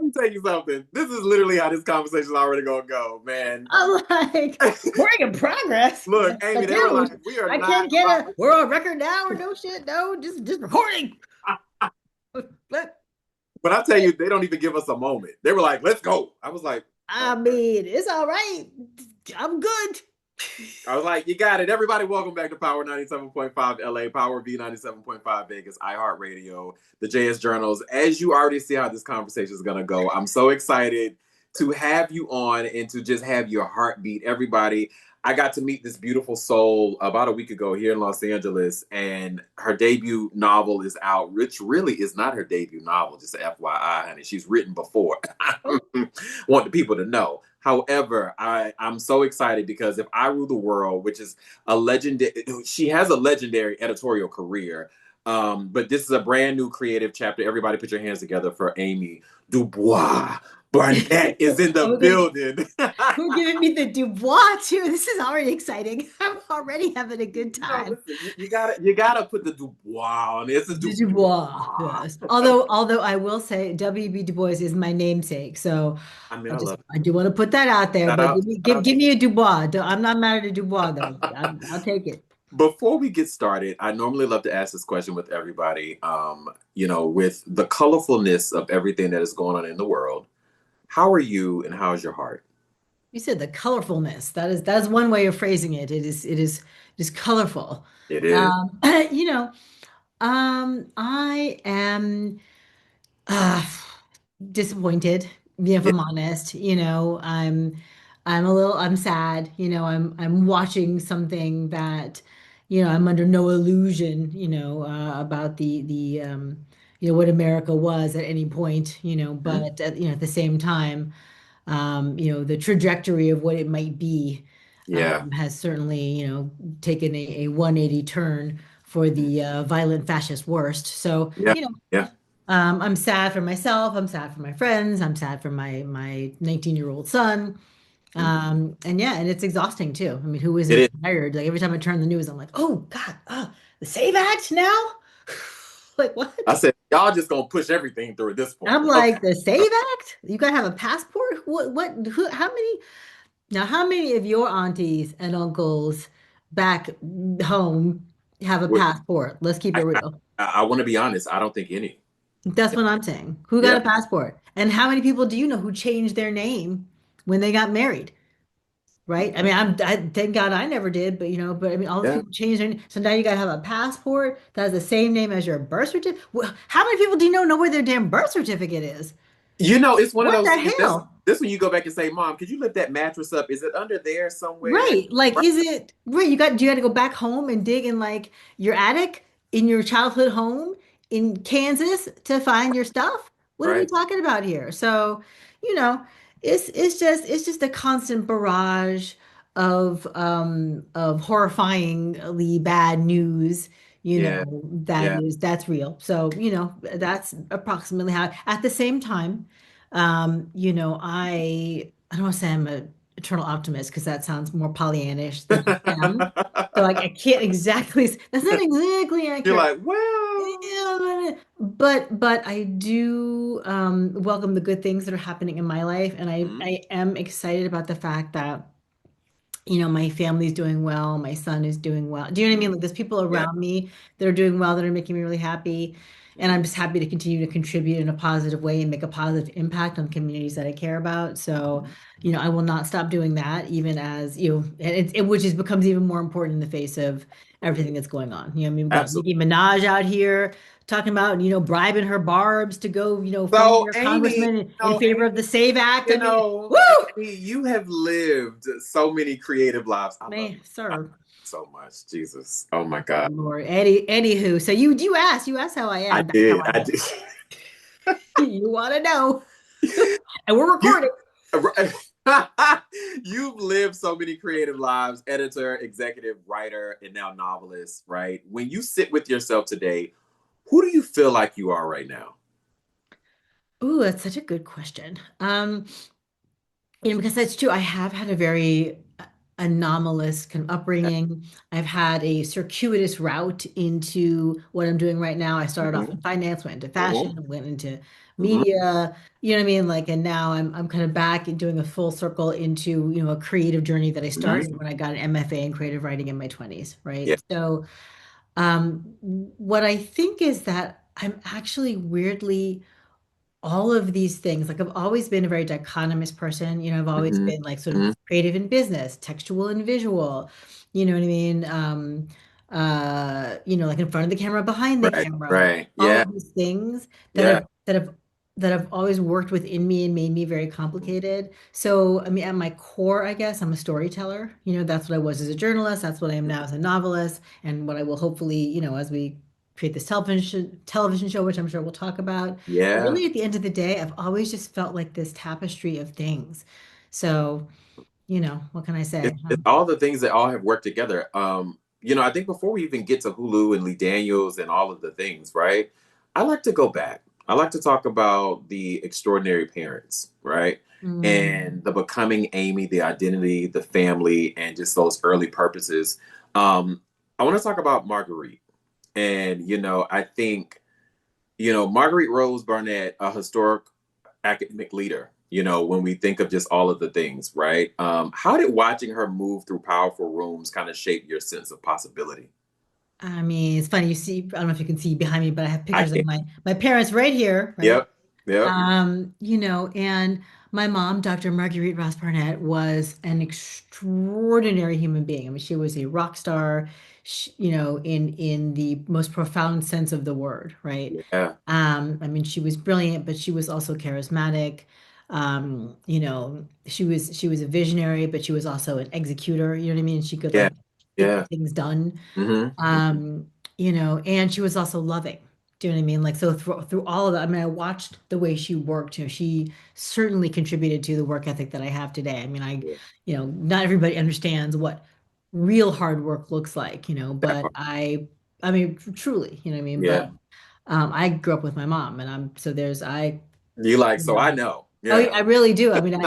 me tell you something. This is literally how this conversation is already gonna go, man. I'm like, we're in progress. Look, Amy, But they were dude, like, we are I not can't about we're on record now or no shit. No, just recording. But but I tell you, they don't even give us a moment. They were like, let's go. I mean, it's all right. I'm good. I was like, you got it. Everybody, welcome back to Power 97.5 LA, Power V 97.5 Vegas, iHeartRadio, the JS Journals. As you already see how this conversation is going to go, I'm so excited to have you on and to just have your heartbeat. Everybody, I got to meet this beautiful soul about a week ago here in Los Angeles, and her debut novel is out, which really is not her debut novel, just FYI, honey. She's written before. Want the people to know. However, I'm so excited because If I Rule the World, which is a legendary, she has a legendary editorial career. But this is a brand new creative chapter. Everybody put your hands together for Amy DuBois Barnett is in the Okay, building. we're giving me the DuBois too. This is already exciting. I'm already having a good time. Listen, you gotta put the Dubois on it. It's a DuBois, Dubois. yes. Although I will say W.B. Du Bois is my namesake, so I mean, I love it. I do want to put that out there. Shout But out, shout out. give me a Dubois. I'm not mad at a Dubois though. I'll take it. Before we get started, I normally love to ask this question with everybody. With the colorfulness of everything that is going on in the world, how are you and how's your heart? You said the colorfulness. That is one way of phrasing it. It is colorful. It is. Um, you know, I am uh, disappointed. If Yeah. I'm honest, I'm sad. I'm watching something that, I'm under no illusion, about what America was at any point, Mhm. but at the same time, the trajectory of what it might be Yeah. has certainly, taken a 180 turn for the violent fascist worst. So, Yeah. Yeah. I'm sad for myself. I'm sad for my friends. I'm sad for my 19-year-old son. Mhm. And yeah, and it's exhausting too. I mean, who It isn't is. tired? Like every time I turn the news, I'm like, oh God, the Save Act now? Like I what? said, y'all just gonna push everything through at this point. I'm Okay. like, the Save Act? You gotta have a passport? How many? Now, how many of your aunties and uncles back home have a Wait, passport? Let's keep it real. I want to be honest. I don't think any. That's what I'm saying. Who got Yeah. a passport? And how many people do you know who changed their name when they got married? Right? I mean, thank God I never did, but I mean, all those Yeah. people changed their name. So now you got to have a passport that has the same name as your birth certificate. Well, how many people do you know where their damn birth certificate is? It's one of What those the things. This hell? this when you go back and say, "Mom, could you lift that mattress up? Is it under there somewhere?" Right. Like, Right. is it right? Do you got to go back home and dig in like your attic in your childhood home in Kansas to find your stuff? What are we Right. talking about here? So, you know, it's just a constant barrage of horrifyingly bad news, Yeah. Yeah. that's real. So, that's approximately how at the same time, I don't want to say I'm a eternal optimist because that sounds more Pollyannish than I am. So like I can't exactly that's not exactly You're accurate. like, well, Yeah, but I do welcome the good things that are happening in my life, and mhm, I am excited about the fact that my family's doing well, my son is doing well. Do you know what I mhm, mean? Like there's people yeah. around me that are doing well that are making me really happy. And I'm just happy to continue to contribute in a positive way and make a positive impact on the communities that I care about. So, Mhm. I will not stop doing that, even as, and which is becomes even more important in the face of everything that's going on. I mean, we've got Absolutely. Nicki Minaj out here talking about, bribing her barbs to go, phone So, their Amy, congressman in favor of the SAVE Act. I mean, woo! Amy, you have lived so many creative lives. I love Man, you. I love sir. you so much. Jesus. Oh my Oh God. Lord, anywho, so you asked how I I am. That's how did. I I am. did. You want to know, and we're You recording. you've lived so many creative lives, editor, executive, writer, and now novelist, right? When you sit with yourself today, who do you feel like you are right now? Ooh, that's such a good question. Because that's true. I have had a very anomalous kind of upbringing. I've had a circuitous route into what I'm doing right now. I started off in Hmm. finance, went into Hmm. fashion, went into Hmm. media, you know what I mean? Like, and now I'm kind of back and doing a full circle into, a creative journey that I started Hmm. when I got an MFA in creative writing in my 20s, Yeah. right? So, what I think is that I'm actually weirdly all of these things. Like I've always been a very dichotomous person. I've always Hmm. been like sort of Hmm. creative in business, textual and visual. You know what I mean? Like in front of the camera, behind the Right. camera, like Right. all Yeah. of these things that Yeah. have always worked within me and made me very complicated. So, I mean, at my core, I guess I'm a storyteller. That's what I was as a journalist. That's what I am now as a novelist, and what I will hopefully, as we create this television show, which I'm sure we'll talk about. But Yeah. really, at the end of the day, I've always just felt like this tapestry of things. So, what can I say? It's all the things that all have worked together. I think before we even get to Hulu and Lee Daniels and all of the things, right? I like to go back. I like to talk about the extraordinary parents, right? Mm, And the becoming Amy, the identity, the family, and just those early purposes. I want to talk about Marguerite. And, I think, Marguerite Rose Barnett, a historic academic leader, when we think of just all of the things, right? How did watching her move through powerful rooms kind of shape your sense of possibility? I mean, it's funny. You see, I don't know if you can see behind me, but I have I pictures of can't. my parents right here, right? Yep. Yep. And my mom, Dr. Marguerite Ross Barnett, was an extraordinary human being. I mean, she was a rock star, in the most profound sense of the word, right? Yeah. I mean, she was brilliant, but she was also charismatic. She was a visionary, but she was also an executor. You know what I mean? She could Yeah. like Yeah. get things done. Mm-hmm. And she was also loving. Do you know what I mean? Like, so through all of that, I mean, I watched the way she worked. She certainly contributed to the work ethic that I have today. I mean, Yeah. not everybody understands what real hard work looks like, That but part. I mean, truly, you know what I mean? But Yeah. I grew up with my mom, and so there's, You like, you so I know, know. oh, Yeah. yeah, I really do. I mean,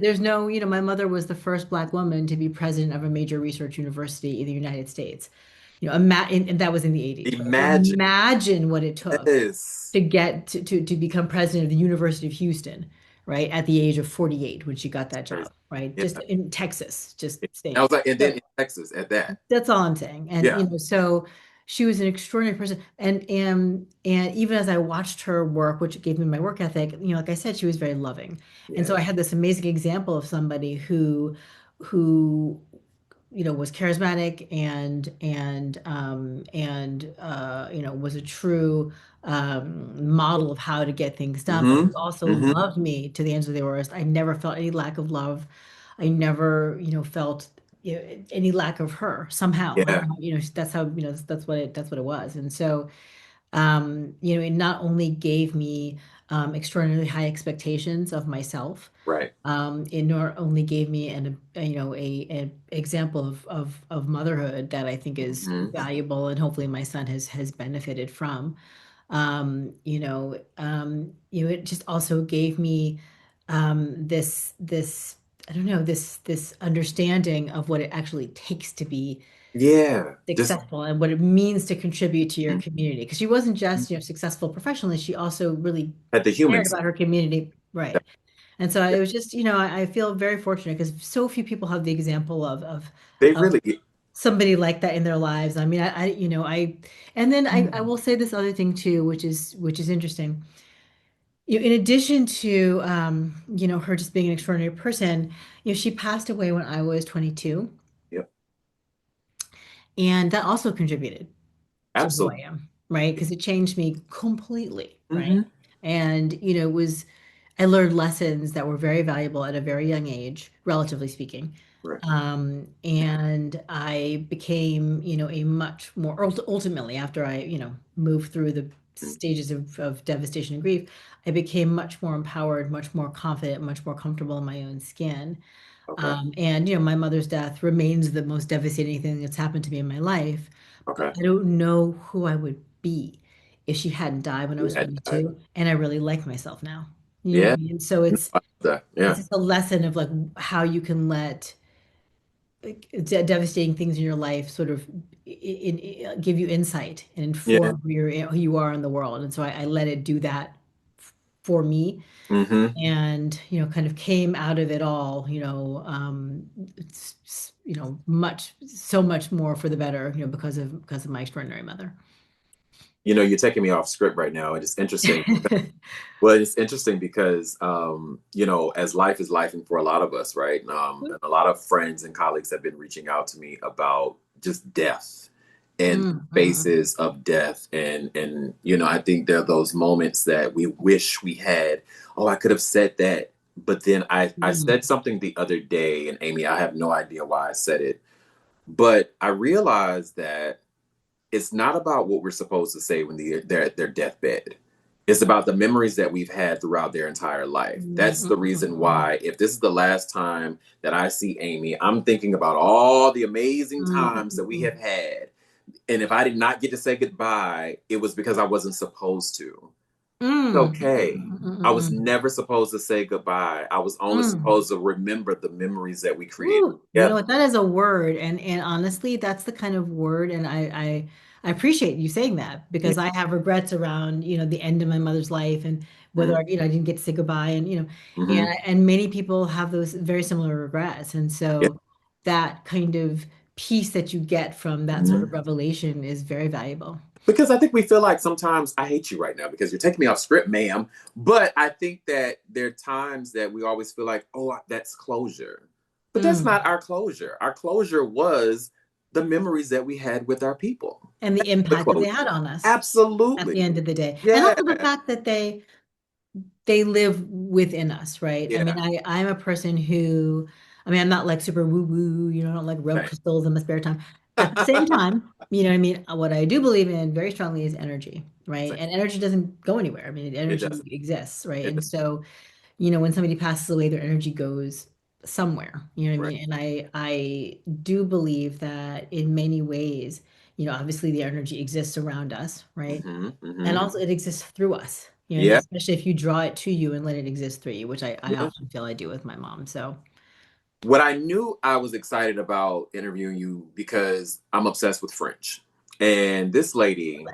there's no, my mother was the first Black woman to be president of a major research university in the United States. And that was in the 80s, right? So Imagine. imagine what it took Yes. to get to become president of the University of Houston, right, at the age of 48 when she got that Crazy. job, right? Yeah. Just in Texas, just I state. was like, and then So in Texas at that. that's all I'm saying. And Yeah. so she was an extraordinary person. And even as I watched her work, which gave me my work ethic, like I said, she was very loving. And so Yeah. I had this amazing example of somebody who was charismatic and was a true model of how to get things done, but Mm-hmm. who also Mm-hmm. loved me to the ends of the earth. I never felt any lack of love. I never, felt any lack of her somehow. I don't Yeah. know, that's how, that's what it was. And so, it not only gave me extraordinarily high expectations of myself, Right. it not only gave me a example of motherhood that I think is Mm-hmm. valuable, and hopefully my son has benefited from. It just also gave me this I don't know, this understanding of what it actually takes to be Yeah. Just successful and what it means to contribute to your community. Because she wasn't just, successful professionally, she also really at the human cared side. about her community. Right. And so Yeah. it was just, I feel very fortunate because so few people have the example They of really. somebody like that in their lives. I mean, and then I will say this other thing too, which is interesting. In addition to, her just being an extraordinary person, she passed away when I was 22, Yep. and that also contributed to who I Absolutely. am, right? Because it changed me completely, right? Mm-hmm. And, I learned lessons that were very valuable at a very young age, relatively speaking. Right. And I became, a much more, ultimately, after I, moved through the Mm. stages of devastation and grief, I became much more empowered, much more confident, much more comfortable in my own skin. Okay. And my mother's death remains the most devastating thing that's happened to me in my life. But Okay. I don't know who I would be if she hadn't died when I You was had that. 22. And I really like myself now. You know what I Yeah. mean? So No, it's I love that. it's Yeah. just a lesson of like how you can let devastating things in your life sort of give you insight and Yeah. inform who you are in the world. And so I let it do that for me, Hmm. and kind of came out of it all, so much more for the better, because of my extraordinary mother. You're taking me off script right now, and it's interesting. Well, it's interesting because, as life is life and for a lot of us, right? And a lot of friends and colleagues have been reaching out to me about just death and Mm, mm, faces of death. And, I think there are those moments that we wish we had, oh, I could have said that. But then I mm, said something the other day, and Amy, I have no idea why I said it, but I realized that it's not about what we're supposed to say when they're at their deathbed. It's about the memories that we've had throughout their entire life. mm, That's mm, the reason mm, why, if this is the last time that I see Amy, I'm thinking about all the amazing mm, mm, times that we mm, have had. And if I did not get to say goodbye, it was because I wasn't supposed to. It's mm, okay. mm, I was mm, never supposed to say goodbye. I was only mm, mm. supposed to remember the memories that we created Ooh, you know together. what? That is a word, and honestly, that's the kind of word, and I appreciate you saying that, Yeah. because I have regrets around, the end of my mother's life, and whether, I didn't get to say goodbye, and Mm-hmm. and many people have those very similar regrets, and Yeah. so that kind of peace that you get from that sort of Mhm. revelation is very valuable. Because I think we feel like sometimes I hate you right now because you're taking me off script, ma'am. But I think that there are times that we always feel like, oh, that's closure. But that's Mm. not our closure. Our closure was the memories that we had with our people. And the The impact that they had closure. on us at Absolutely. the end of the day, and Yeah. also the fact that they live within us, right? I mean, Yeah. I'm a person who, I mean, I'm not like super woo woo, I don't like rub Same. crystals in my spare time. At the same time, what I mean? What I do believe in very strongly is energy, right? Same. And energy doesn't go anywhere. I mean, It energy doesn't. exists, right? It And doesn't. so, when somebody passes away, their energy goes somewhere, you know what I Right. mean? And I do believe that in many ways, obviously the energy exists around us, right? Mm-hmm. And Mm-hmm. also it exists through us. You know what I mean? Yeah. Especially if you draw it to you and let it exist through you, which I Yeah. often feel I do with my mom. So, What I knew I was excited about interviewing you because I'm obsessed with French. And this lady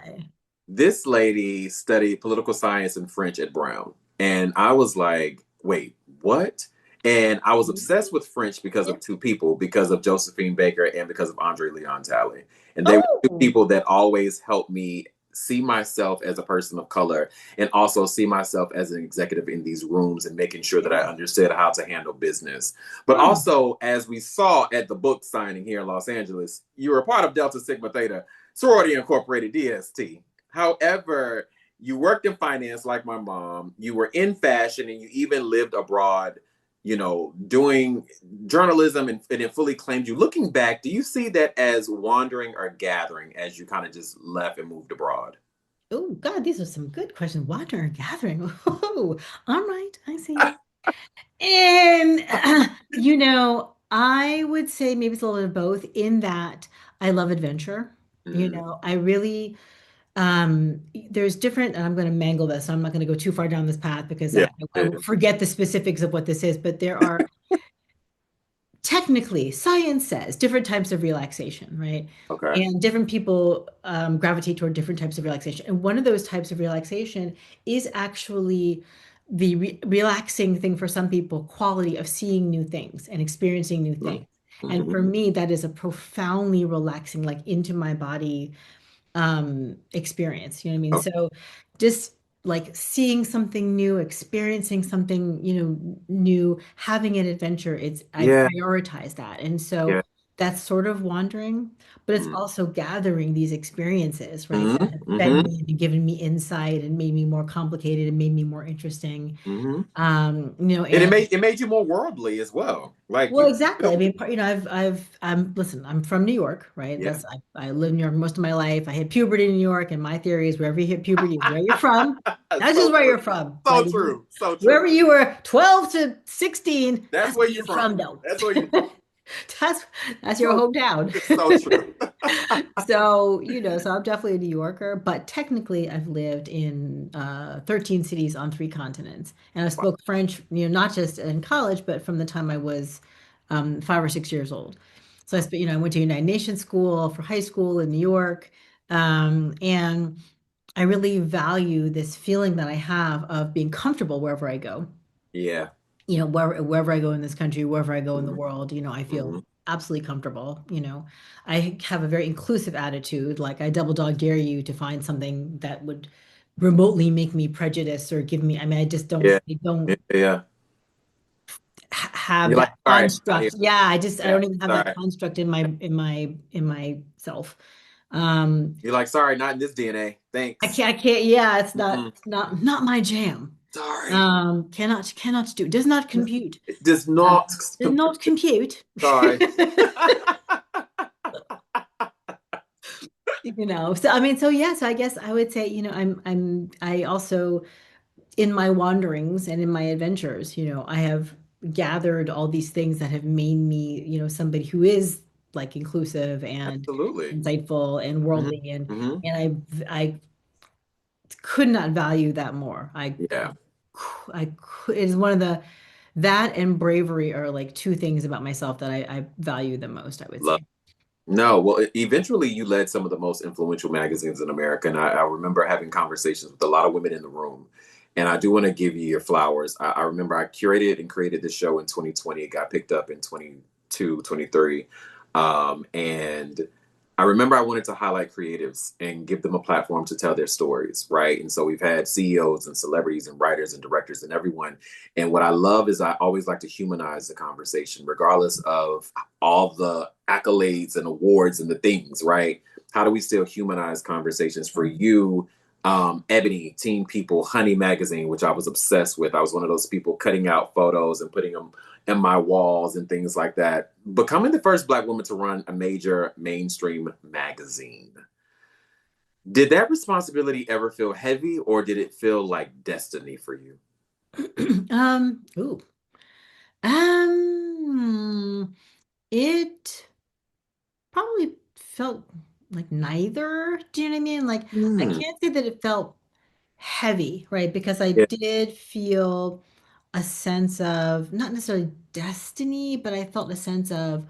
studied political science and French at Brown. And I was like, wait, what? And I was obsessed with French because yeah. of two people, because of Josephine Baker and because of Andre Leon Talley. And they were two Oh, people that always helped me see myself as a person of color and also see myself as an executive in these rooms and making sure that I yeah. understood how to handle business. But Hmm. also, as we saw at the book signing here in Los Angeles, you were a part of Delta Sigma Theta Sorority Incorporated DST. However, you worked in finance like my mom, you were in fashion, and you even lived abroad, doing journalism, and it fully claimed you. Looking back, do you see that as wandering or gathering as you kind of just left and moved abroad? Oh, God, these are some good questions. Water and gathering. Oh, all right. I see you. And, I would say maybe it's a little bit of both, in that I love adventure. Mm, I really, there's different, and I'm going to mangle this, so I'm not going to go too far down this path, because yeah, I yeah, will forget the specifics of what this is, but there are technically, science says different types of relaxation, right? okay. And different people gravitate toward different types of relaxation. And one of those types of relaxation is actually the relaxing thing for some people, quality of seeing new things and experiencing new things. And Mm-hmm. for me, that is a profoundly relaxing, like into my body experience. You know what I mean? Okay. So just like seeing something new, experiencing something, new, having an adventure, I Yeah, prioritize that. And so yeah. that's sort of wandering, but it's also gathering these experiences, right? That Mm-hmm. have fed Mm-hmm. me and given me insight and made me more complicated and made me more interesting. Mm-hmm. And it And made you more worldly as well. Like well, you exactly. I mean, listen, I'm from New York, right? yeah. I lived in New York most of my life. I hit puberty in New York, and my theory is wherever you hit puberty is where you're from. That's So just where true. you're from. So Like true. So true. wherever you were 12 to 16, That's that's where where you're you're from. from, though. That's where you're from. That's that's your So hometown. it's so true. So, so I'm definitely a New Yorker, but technically I've lived in 13 cities on three continents. And I Wow. spoke French, not just in college, but from the time I was 5 or 6 years old. So I spent, I went to United Nations school for high school in New York. And I really value this feeling that I have of being comfortable wherever I go. Yeah. Wherever I go in this country, wherever I go in the Hmm. world, I feel Hmm. absolutely comfortable. I have a very inclusive attitude. Like I double dog dare you to find something that would remotely make me prejudice or give me, I mean, I just don't, Yeah. I Yeah. don't Yeah. have You're like, that sorry, not here. construct. Yeah, I Yeah. don't even have that Sorry. construct in myself. Um, You're like, sorry, not in this DNA. Thanks. I can't, yeah, Mm-mm. it's not my jam. Sorry. Cannot do, does not compute. It does not Did not compute. sorry. So I mean, so yeah, so I guess I would say, I also in my wanderings and in my adventures, I have gathered all these things that have made me, somebody who is like inclusive and Absolutely. insightful and Hmm. worldly Hmm. and I could not value that more. Yeah. It is one of that and bravery are like two things about myself that I value the most, I would Love. say. No, well, eventually you led some of the most influential magazines in America. And I remember having conversations with a lot of women in the room. And I do want to give you your flowers. I remember I curated and created this show in 2020. It got picked up in 22, 23. And I remember I wanted to highlight creatives and give them a platform to tell their stories, right? And so we've had CEOs and celebrities and writers and directors and everyone. And what I love is I always like to humanize the conversation, regardless of all the accolades and awards and the things, right? How do we still humanize conversations for you? Ebony, Teen People, Honey Magazine, which I was obsessed with. I was one of those people cutting out photos and putting them in my walls and things like that. Becoming the first Black woman to run a major mainstream magazine. Did that responsibility ever feel heavy or did it feel like destiny for you? Ooh. Um, it probably felt like neither. Do you know what I mean? Like, I Hmm. can't say that it felt heavy, right? Because I Yeah, did feel a sense of not necessarily destiny, but I felt a sense of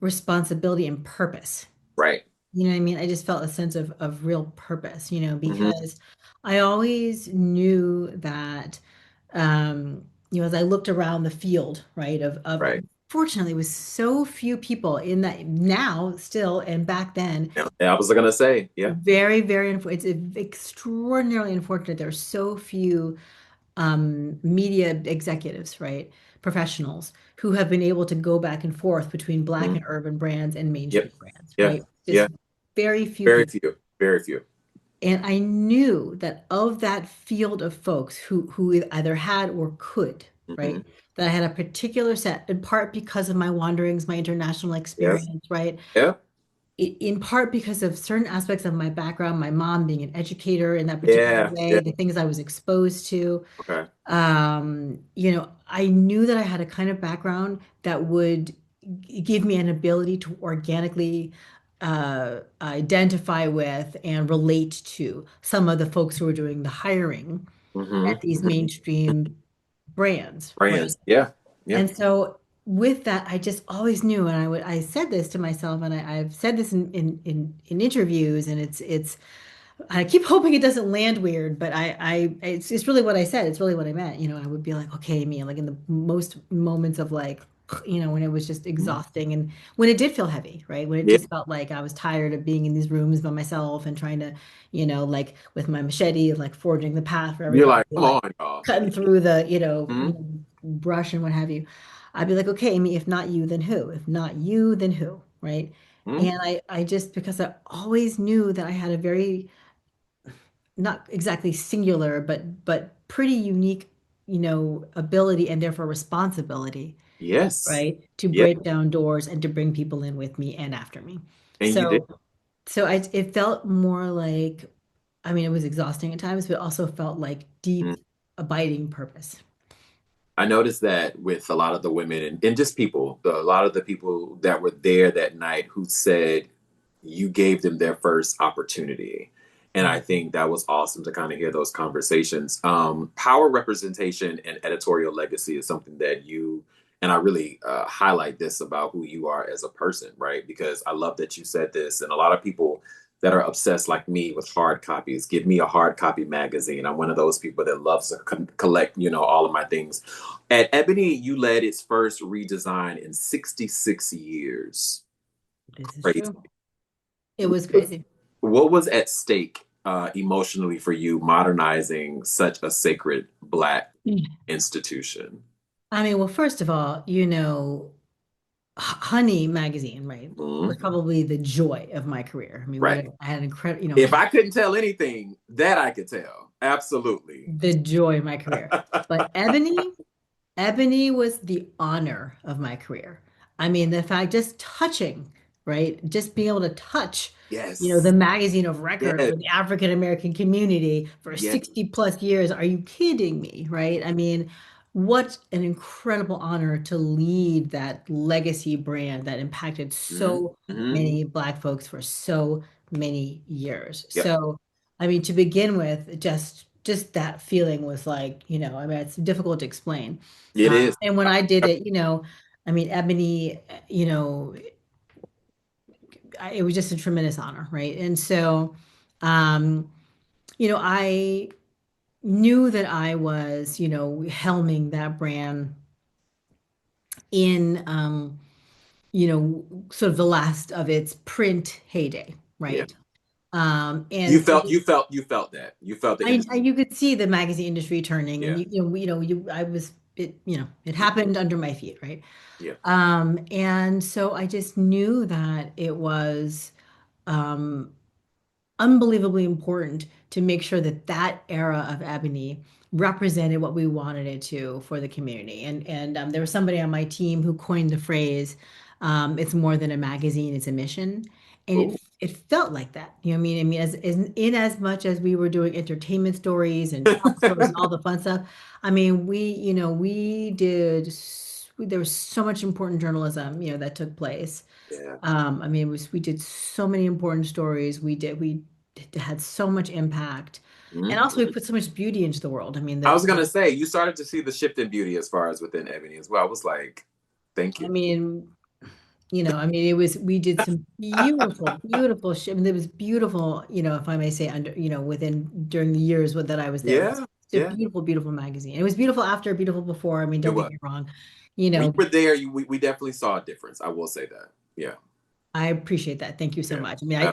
responsibility and purpose. right. You know what I mean? I just felt a sense of real purpose, Hmm. because I always knew that, as I looked around the field, right, of Right. unfortunately, it was so few people in that now still and back then, Yeah, I was gonna say, yeah. very, very, it's extraordinarily unfortunate. There are so few media executives, right, professionals who have been able to go back and forth between Black Mhm. and urban brands and Yep. mainstream brands, Yeah. right? Yeah. Just very few Very people. few. Very few. And I knew that of that field of folks who either had or could, Hmm. right, that I had a particular set, in part because of my wanderings, my international Yes. experience, right? Yeah. In part because of certain aspects of my background, my mom being an educator in that particular Yeah. Yeah. way, the things I was exposed to. Okay. I knew that I had a kind of background that would give me an ability to organically identify with and relate to some of the folks who are doing the hiring Hmm. at these Hmm. mainstream brands, right? Brands. Yeah. Yeah. And so with that, I just always knew, and I said this to myself, and I've said this in interviews, and it's I keep hoping it doesn't land weird, but it's really what I said. It's really what I meant. I would be like, okay, me, like in the most moments of like, when it was just Mhm. exhausting and when it did feel heavy, right? When it Yeah. just felt like I was tired of being in these rooms by myself and trying to, like with my machete, like forging the path for You're everybody, like, come like on, y'all. cutting through the, Hmm. brush and what have you. I'd be like, okay, Amy, if not you, then who? If not you, then who? Right. Hmm. And I just, because I always knew that I had a very, not exactly singular, but pretty unique, ability and therefore responsibility, Yes. right? To Yeah. break down doors and to bring people in with me and after me. And you did. So it felt more like, I mean, it was exhausting at times, but it also felt like Mm. deep, abiding purpose. I noticed that with a lot of the women and just people, a lot of the people that were there that night who said you gave them their first opportunity. And I think that was awesome to kind of hear those conversations. Power representation and editorial legacy is something that you And I really highlight this about who you are as a person, right? Because I love that you said this. And a lot of people that are obsessed like me with hard copies, give me a hard copy magazine. I'm one of those people that loves to collect, all of my things. At Ebony, you led its first redesign in 66 years. This is Crazy. true. It was crazy. What was at stake emotionally for you modernizing such a sacred Black institution? I mean, well, first of all, Honey magazine, right, was Mhm. probably the joy of my career. I mean, Right. I had incredible, If I couldn't tell anything, that I could tell. Absolutely. the joy of my career. But Ebony was the honor of my career. I mean, the fact just touching, right? Just being able to touch, the Yes. magazine of record Yes. for the African American community for Yes. 60 plus years. Are you kidding me? Right? I mean, what an incredible honor to lead that legacy brand that impacted Mhm. so Mhm. many Black folks for so many years. Yep. So, I mean, to begin with, just that feeling was like, I mean, it's difficult to explain. It is. And when I did it, I mean, Ebony, it was just a tremendous honor, right? And so, um, I knew that I was, helming that brand in, sort of the last of its print heyday, Yeah. right? And so You felt that. You felt the industry. you could see the magazine industry turning, and Yeah. I was it, it happened under my feet, right? Yeah. And so I just knew that it was um, unbelievably important to make sure that that era of Ebony represented what we wanted it to for the community. And there was somebody on my team who coined the phrase, "It's more than a magazine; it's a mission." And Ooh. it felt like that. You know what I mean? I mean, as in as much as we were doing entertainment stories and travel stories and all the fun stuff, I mean, we did. There was so much important journalism, that took place. Yeah. I mean, we did so many important stories. We had so much impact, and also we Mhm. put so much beauty into the world. I mean, I was gonna say you started to see the shift in beauty as far as within Ebony as well. I was like, thank I you. mean, I mean, we did some beautiful, beautiful shit. I mean, it was beautiful, if I may say, within during the years that I was there. Yeah. It's a Yeah. beautiful, beautiful magazine. It was beautiful after, beautiful before. I mean, It don't get was. me wrong. When you were there, we definitely saw a difference. I will say that. Yeah. I appreciate that. Thank you so Yeah. much. I mean, Uh,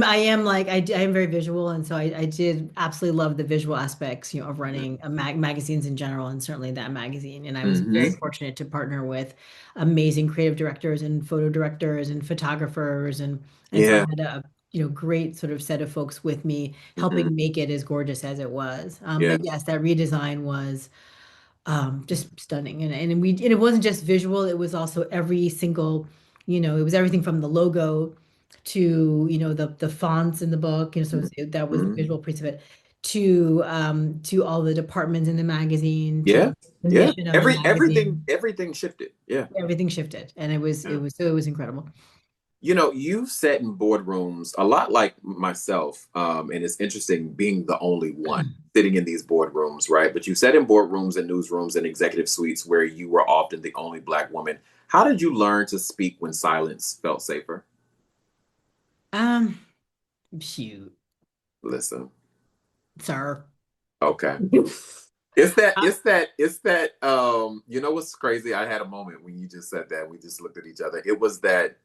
I am like, I am very visual. And so I did absolutely love the visual aspects, of running magazines in general, and certainly that magazine. And I was very mm-hmm. fortunate to partner with amazing creative directors and photo directors and photographers. And so I Yeah. had a, great sort of set of folks with me Mm-hmm. helping make it as gorgeous as it was. Yeah. But yes, that redesign was just stunning. And it wasn't just visual, it was also every single, it was everything from the logo to, the fonts in the book, that was the Mm-hmm. visual piece of it, to all the departments in the magazine, Yeah. to the Yeah. mission of the magazine. Everything shifted. Yeah. Everything shifted, and Yeah. it was incredible. You've sat in boardrooms a lot like myself, and it's interesting being the only one sitting in these boardrooms, right? But you sat in boardrooms and newsrooms and executive suites where you were often the only Black woman. How did you learn to speak when silence felt safer? Um, Shoot, Listen, sir. okay. It's that you know what's crazy? I had a moment when you just said that. We just looked at each other. It was that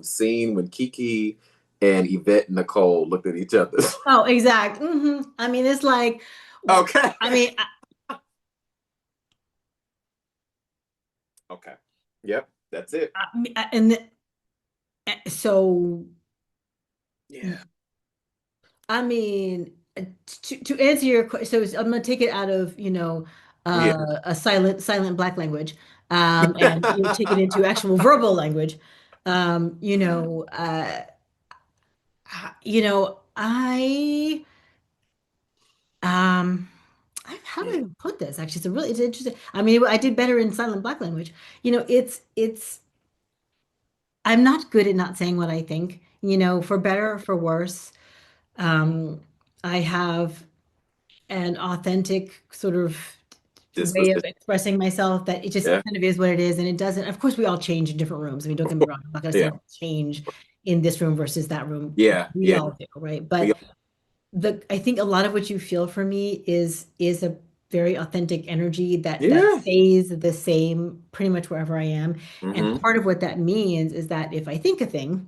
scene when Kiki and Yvette Nicole looked at each other. Oh, exact. I mean, it's like, Okay. I mean, Okay. Yep, that's it. so Yeah. I mean, to answer your question, so I'm gonna take it out of, Yeah. a silent Black language, and take it into actual verbal language. Um, you know, uh, um, how Yeah. do I put this? Actually, it's interesting. I mean, I did better in silent Black language. I'm not good at not saying what I think, for better or for worse. I have an authentic sort of This way of position. expressing myself that it just Yeah. kind of is what it is. And it doesn't, of course, we all change in different rooms. I mean, don't get me wrong. I'm not going to say Yeah. I change in this room versus that room. Yeah. We Yeah. all do, right? We, But I think a lot of what you feel for me is a very authentic energy that yeah. stays the same pretty much wherever I am. And Hmm. part of what that means is that if I think a thing,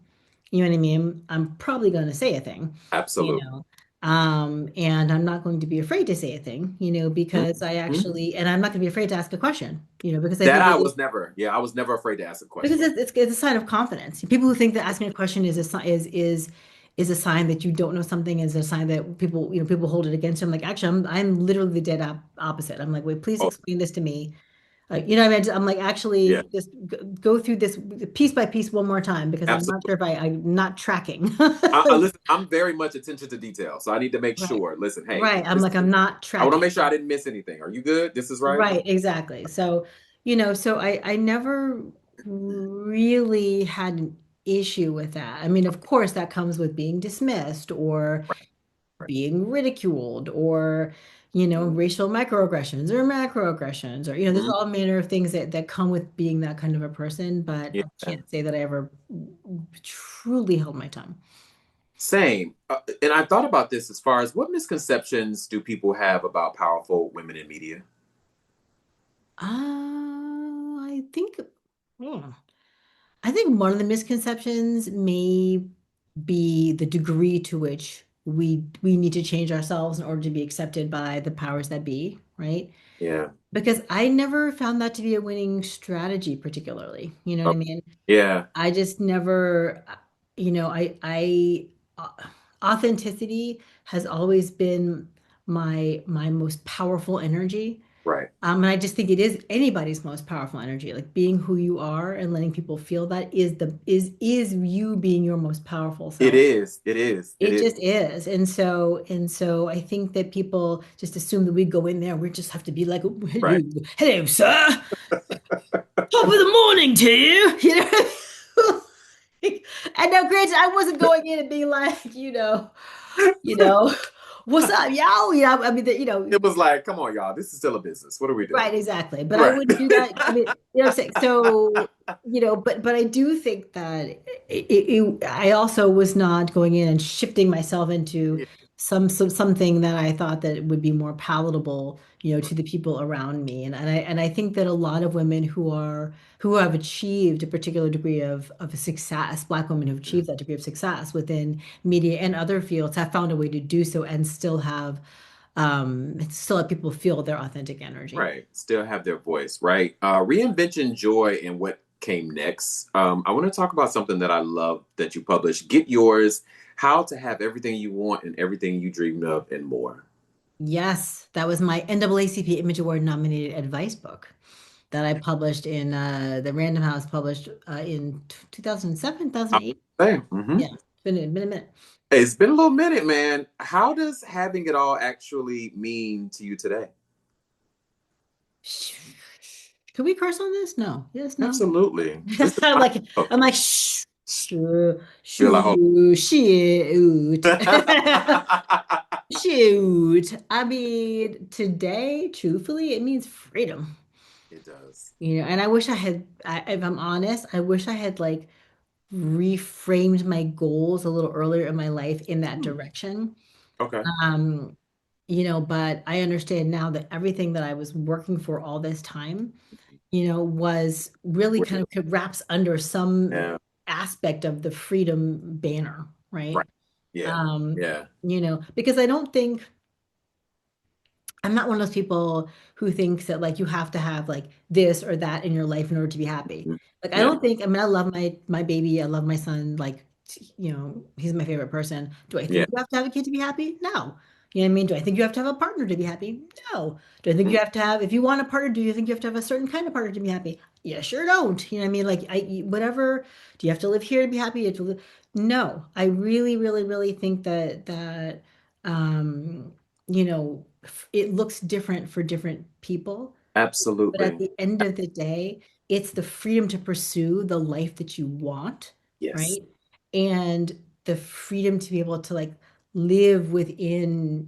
you know what I mean, I'm probably going to say a thing, you Absolutely. know. And I'm not going to be afraid to say a thing, because I Mhm. actually, and I'm not going to be afraid to ask a question, because I That think I was never. Yeah, I was never afraid to ask a because question. it's a sign of confidence. People who think that asking a question is a sign that you don't know something, is a sign that people hold it against them. Like, actually, I'm literally the dead opposite. I'm like, wait, please Oh, explain this to me. What I mean? I'm like, yeah. actually, just go through this piece by piece one more time because I'm not Absolutely. sure if I'm not tracking. I listen. I'm very much attention to detail, so I need to make Right, sure. Listen, hey, right. I'm this. like, I'm not I want to tracking. make sure I didn't miss anything. Are you good? This is right. Right, exactly. So, so I never really had an issue with that. I mean, of course, that comes with being dismissed or Right. Right. being ridiculed or, racial microaggressions or macroaggressions or, there's Mhm. all manner of things that come with being that kind of a person, but I Yeah. can't say that I ever truly held my tongue. Same. And I thought about this as far as what misconceptions do people have about powerful women in media? I think. hmm, I think one of the misconceptions may be the degree to which we need to change ourselves in order to be accepted by the powers that be, right? Yeah. Because I never found that to be a winning strategy particularly. You know what Oh, I mean? yeah. I just never, authenticity has always been my most powerful energy. Right. And I just think it is anybody's most powerful energy. Like being who you are and letting people feel that is you being your most powerful It self. is. It is. It It is. just is. And so I think that people just assume that we go in there, we just have to be like, Right. hello, sir. Top of the morning to you. And now granted, I wasn't going in and being like, you know, what's up, y'all? I mean, It was like, come on, y'all. This is still a business. What are we doing? right, exactly. But I Right. wouldn't do that. I mean, what I'm saying? So, but I do think that I also was not going in and shifting myself into Yeah. something that I thought that would be more palatable, to the people around me. And I think that a lot of women who have achieved a particular degree of success, Black women who've achieved that degree of success within media and other fields have found a way to do so and still let people feel their authentic energy. Right. Still have their voice, right? Reinvention joy and what came next. I want to talk about something that I love that you published. Get yours. How to have everything you want and everything you dreamed of and more. Yes, that was my NAACP Image Award nominated advice book that I published in the Random House published in 2007, I 2008. would say, mhm. Yeah, it's been a minute. It's been a little minute, man. How does having it all actually mean to you today? Can we curse on this? No. Yes, no. Absolutely. This is I'm my like book. I'm like shh, Feel I hope. shoot. Shoot. I mean, today, truthfully, it means freedom. It does. And I wish if I'm honest, I wish I had like reframed my goals a little earlier in my life in that Hmm. direction. Okay. Um, but I understand now that everything that I was working for all this time, was really kind Well, of wraps under some yeah. aspect of the freedom banner, Right. right? Yeah. Yeah. Because I'm not one of those people who thinks that like you have to have like this or that in your life in order to be happy. Mhm. Like I Yeah. don't think, I mean, I love my baby, I love my son, like he's my favorite person. Do I Yeah. think you have to have a kid to be happy? No. You know what I mean? Do I think you have to have a partner to be happy? No. Do I think Mhm. you have to have, if you want a partner, do you think you have to have a certain kind of partner to be happy? Yeah, sure don't. You know what I mean? Like whatever, do you have to live here to be happy? You have to live, no. I really, really, really think that it looks different for different people. But at Absolutely. the end of the day, it's the freedom to pursue the life that you want, Yes. right? And the freedom to be able to like live within,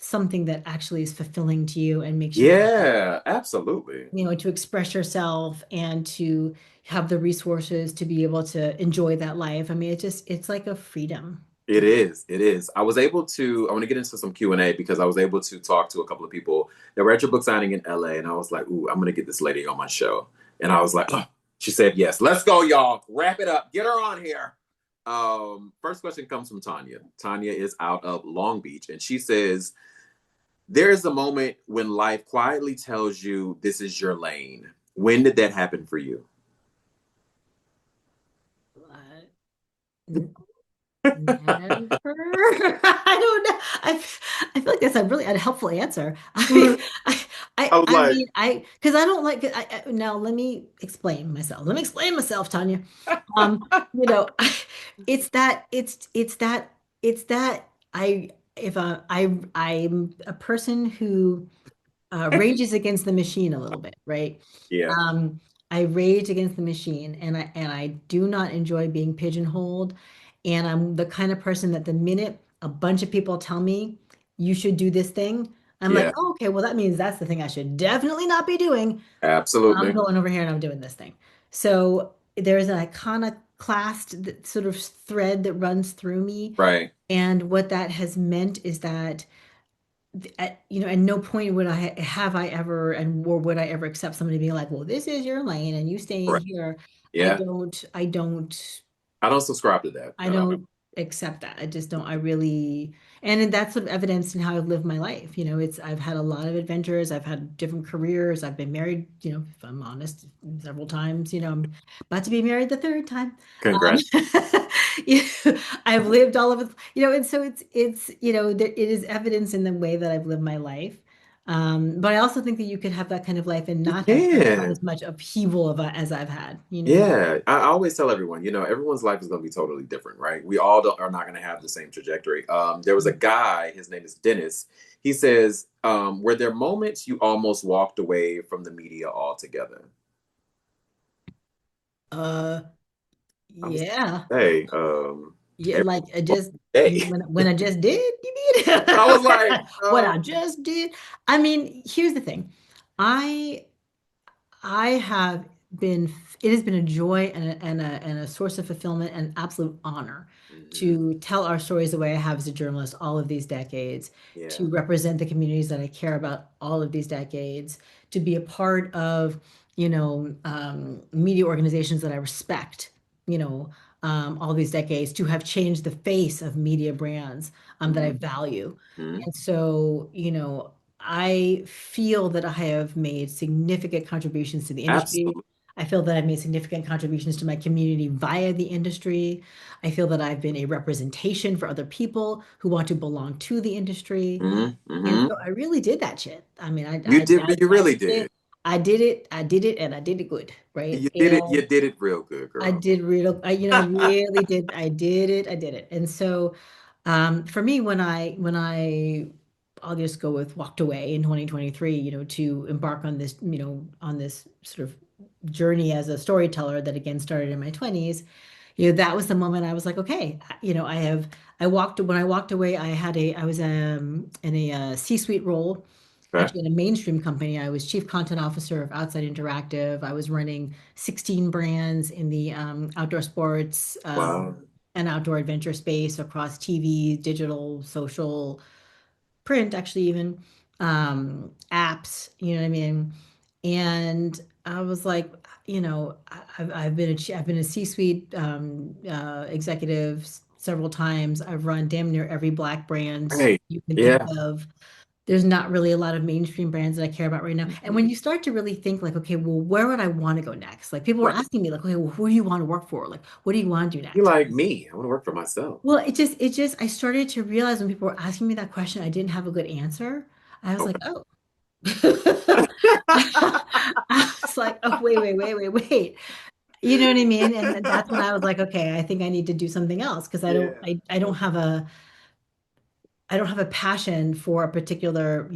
something that actually is fulfilling to you and makes you happy, Yeah, absolutely. to express yourself and to have the resources to be able to enjoy that life. I mean, it's like a freedom. It is. It is. I was able to, I want to get into some Q&A because I was able to talk to a couple of people that were at your book signing in LA. And I was like, ooh, I'm going to get this lady on my show. And I was like, oh, she said yes. Let's go, y'all. Wrap it up. Get her on here. First question comes from Tanya. Tanya is out of Long Beach. And she says, there is a moment when life quietly tells you this is your lane. When did that happen for you? Uh, Never. I don't know. I feel like that's a really unhelpful answer. I was I like, mean, because I don't like, now let me explain myself. Let me explain myself, Tanya. You know, it's that, it's that if I'm a person who rages against the machine a little bit, right? yeah, Um, I rage against the machine, and I do not enjoy being pigeonholed. And I'm the kind of person that the minute a bunch of people tell me you should do this thing, I'm like, yeah, oh, okay, well that means that's the thing I should definitely not be doing. I'm absolutely. going over here and I'm doing this thing. So there's an iconoclast sort of thread that runs through me, Right, and what that has meant is that at no point would I ever, and or would I ever accept somebody being like, well, this is your lane and you stay in right. here. Yeah. I don't subscribe to that I at all. don't accept that. I just don't. I really, and that's sort of evidence in how I've lived my life. I've had a lot of adventures. I've had different careers. I've been married, if I'm honest, several times. I'm about to be married the third time. Um, Congrats. I've lived all of it, and so it is evidence in the way that I've lived my life. But I also think that you could have that kind of life and You not have quite can. as much upheaval as I've had. Yeah. I always tell everyone, everyone's life is going to be totally different, right? We all are not going to have the same trajectory. There was a guy, his name is Dennis. He says, were there moments you almost walked away from the media altogether? Uh, I was yeah. say, Yeah, every like I just day. when I just did, you mean? I was like, What I just did. I mean, here's the thing. I I have been, it has been a joy and a source of fulfillment and absolute honor mhm, to tell our stories the way I have as a journalist all of these decades, yeah. to represent the communities that I care about all of these decades, to be a part of, media organizations that I respect, you know, all these decades, to have changed the face of media brands that I Mhm, value. mhm. And so, I feel that I have made significant contributions to the industry. Absolutely. I feel that I've made significant contributions to my community via the industry. I feel that I've been a representation for other people who want to belong to the industry. Mhm, And mhm. so I really did that shit. I mean, You did, you I really did it. did. I did it, and I did it good, right? You And did it real good, I girl. did real, I really did. I did it. I did it. And so, for me, I'll just go with walked away in 2023, to embark on this, on this sort of journey as a storyteller that again started in my 20s. That was the moment I was like, okay, when I walked away, I was in a C-suite role. Okay. Actually, in a mainstream company, I was chief content officer of Outside Interactive. I was running 16 brands in the outdoor sports Wow. and outdoor adventure space across TV, digital, social, print, actually, even apps. You know what I mean? And I was like, I've been a C-suite executive several times. I've run damn near every Black brand Right. you can think Yeah. of. There's not really a lot of mainstream brands that I care about right now. And Mhm. when you start to really think like, okay, well, where would I want to go next? Like people were Right. asking me like, okay, well, who do you want to work for? Like, what do you want to do You next? like me. I want to work for myself. Well, I started to realize when people were asking me that question, I didn't have a good answer. I was like, Okay. oh. I was like, oh, wait. You know what I mean? And that's when I was like, okay, I think I need to do something else because Yeah. I don't have a passion for a particular,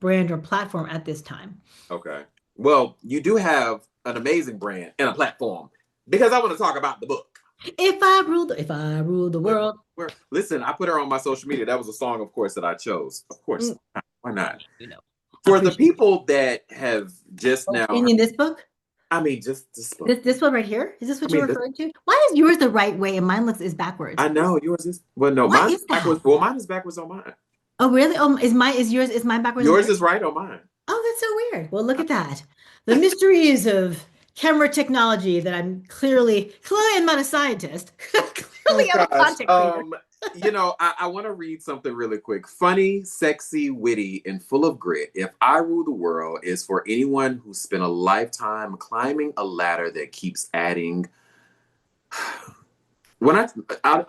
brand or platform at this time. Okay. Well, you do have an amazing brand and a platform because I want to talk about the book. If I ruled the But world. listen, I put her on my social media. That was a song, of course, that I chose. Of course, Mm, why not? you know, For the appreciate it. people that have just Oh, now, in this book? I mean, just this book. This one right here? Is this I what you're mean, this, referring to? Why is yours the right way and mine looks is backwards? I know yours is. Well, no, What mine's is that? backwards. Well, mine is backwards on mine. Oh, really? Is mine backwards on Yours yours? is right on mine. Oh, that's so weird. Well, look at that. The mysteries of camera technology that clearly I'm not a scientist. Oh Clearly I'm a gosh. content creator. I want to read something really quick. Funny, sexy, witty, and full of grit. If I Rule the World is for anyone who spent a lifetime climbing a ladder that keeps adding. When I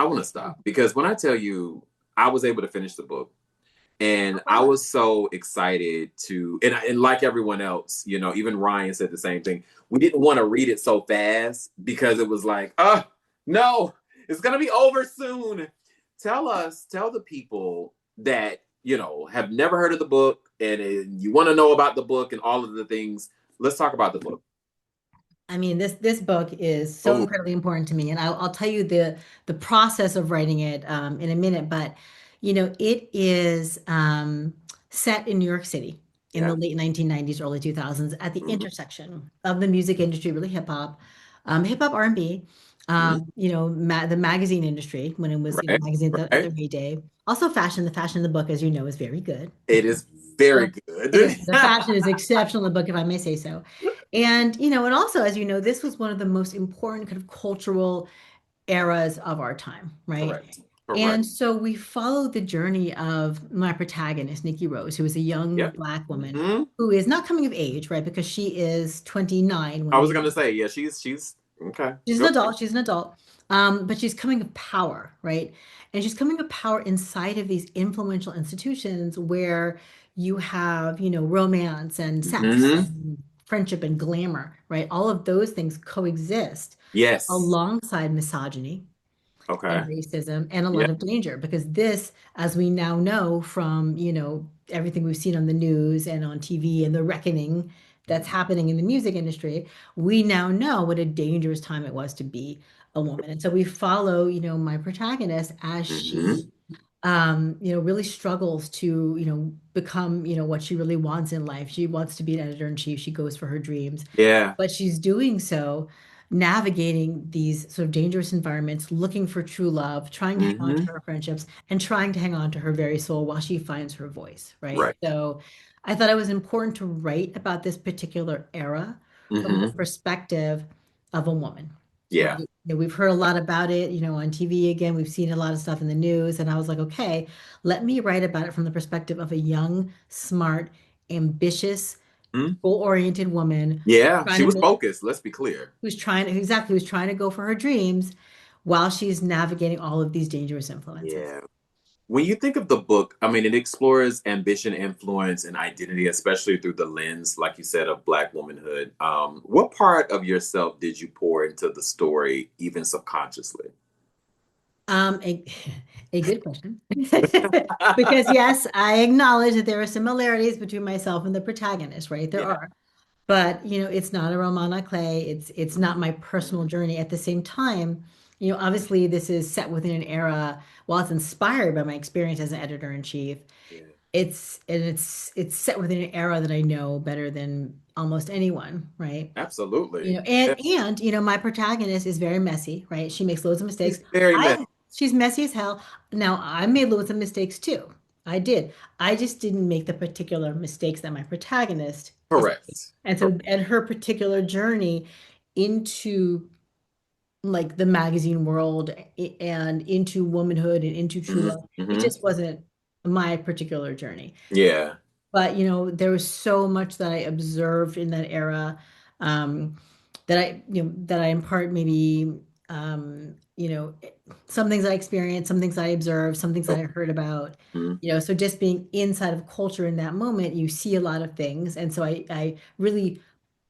want to stop because when I tell you I was able to finish the book and I Wow. was so excited to and like everyone else, even Ryan said the same thing. We didn't want to read it so fast because it was like, oh no, it's gonna be over soon. Tell the people that have never heard of the book and you want to know about the book and all of the things. Let's talk about the book. I mean, this book is so Oh incredibly important to me, and I'll tell you the process of writing it in a minute. But it is set in New York City in the yeah. late 1990s, early 2000s, at the Hmm. intersection of the music industry, really hip hop R&B, Hmm. the magazine industry when it was Right. magazines at Right. their heyday. Also, fashion. The fashion in the book, as you know, is very good. It is very So it good. is the fashion is exceptional in the book, if I may say so. And and also, as you know, this was one of the most important kind of cultural eras of our time, right? Correct. Correct. And so we follow the journey of my protagonist, Nikki Rose, who is a young Yep. Black woman Hmm. who is not coming of age, right? Because she is 29 when I was we gonna say, yeah, she's okay. she's an Go. adult, she's an adult. But she's coming of power, right? And she's coming of power inside of these influential institutions where you have, romance and sex Hmm. and friendship and glamour, right? All of those things coexist Yes. alongside misogyny and Okay. racism and a Yeah. lot of danger because this, as we now know from, everything we've seen on the news and on TV and the reckoning that's happening in the music industry, we now know what a dangerous time it was to be a woman. And so we follow, my protagonist as Hmm. she really struggles to, become, what she really wants in life. She wants to be an editor in chief. She goes for her dreams, Yeah. but she's doing so navigating these sort of dangerous environments, looking for true love, trying to hang on to Hmm. her friendships, and trying to hang on to her very soul while she finds her voice, right? Right. So I thought it was important to write about this particular era from the Hmm. perspective of a woman, right? Yeah. We've heard a lot about it, on TV again, we've seen a lot of stuff in the news, and I was like, okay, let me write about it from the perspective of a young, smart, ambitious, Hmm. goal-oriented woman Yeah. trying She to was make focused. Let's be clear. who's trying to go for her dreams while she's navigating all of these dangerous influences. Yeah. When you think of the book, I mean, it explores ambition, influence, and identity, especially through the lens, like you said, of Black womanhood. What part of yourself did you pour into the story, even subconsciously? A, a good question. Because yes, I acknowledge that there are similarities between myself and the protagonist, right? There Yeah. are. But, it's not a roman à clé. It's not my personal journey. At the same time, obviously this is set within an era, while it's inspired by my experience as an editor in chief, Yeah. it's set within an era that I know better than almost anyone, right? Absolutely. Yeah. My protagonist is very messy, right? She makes loads of mistakes. She's very messy. She's messy as hell. Now, I made loads of mistakes too. I did. I just didn't make the particular mistakes that my protagonist is. Correct. And so, and her particular journey into like the magazine world and into womanhood and into true Hmm. love, it Hmm. just wasn't my particular journey. Yeah. But there was so much that I observed in that era, um, that I impart maybe, some things I experienced, some things I observed, some things I heard about. Mhm. So just being inside of culture in that moment, you see a lot of things, and so I really